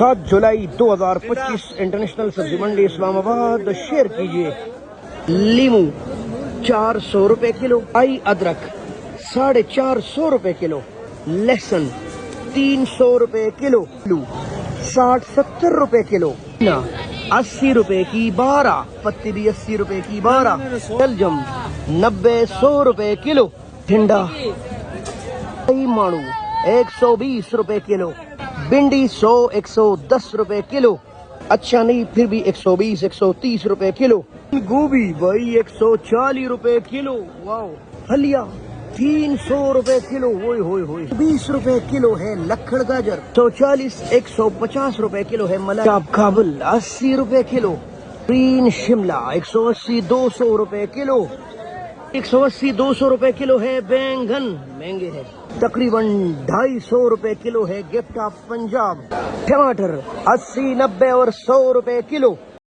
7 جولائی 2025 international سبزی منڈی اسلام آباد شیئر کیجیے۔ لیمو 400 روپے کلو، آئی ادرک 450 روپے کلو، لہسن 300 روپے کلو، 60-70 روپے کلو، 80 روپے کی 12، پتی بھی 80 روپے کی 12، شلجم 90-100 روپے کلو، ٹھنڈا ماڑو 120 روپے کلو، بھنڈی 100-110 روپے کلو، اچھا نہیں پھر بھی 120-130 روپے کلو، گوبھی بھائی 140 روپے کلو، واو، پھلیا 300 روپے کلو، ہوئے ہوئے ہوئے 20 روپے کلو ہے لکھڑ گاجر، 140-150 روپے کلو ہے ملک کابل، 80 روپے کلو، گرین شملہ 180-200 روپے کلو، 180-200 روپے کلو ہے بینگن، مہنگے ہے، تقریباً 250 روپے کلو ہے گفٹ آف پنجاب، ٹماٹر 80-90 اور 100 روپے کلو،